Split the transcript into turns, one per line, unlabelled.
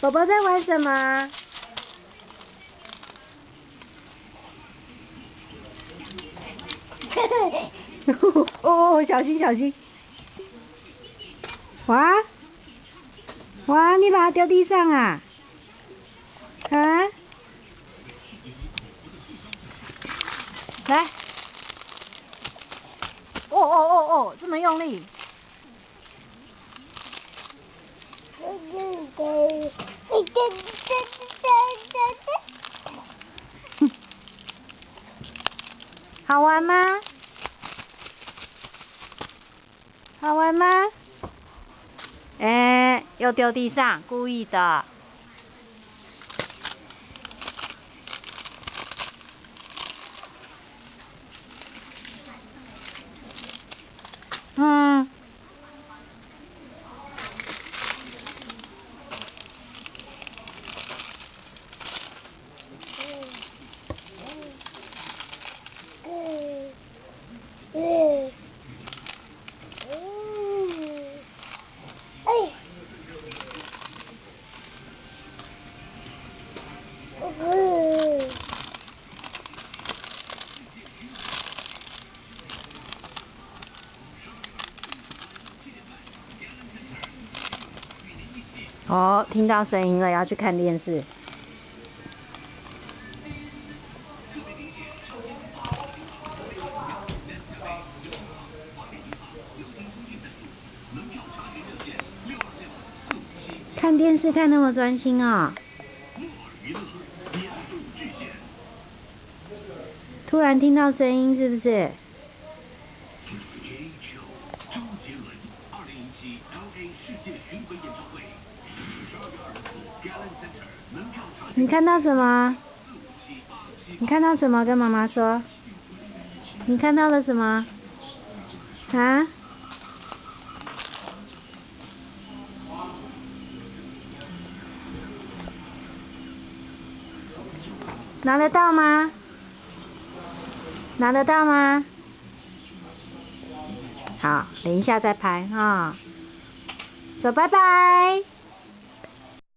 宝宝在玩什么？哦，小心小心！哇哇，你把它掉地上啊？啊？来！哦，这么用力！好玩吗？好玩吗？哎，又丢地上，故意的。嗯。哦，听到声音了，要去看电视。看电视看那么专心啊、突然听到声音是不是？你看到什么？你看到什么？跟妈妈说。你看到了什么？啊？拿得到吗？拿得到吗？好，等一下再拍啊。说拜拜。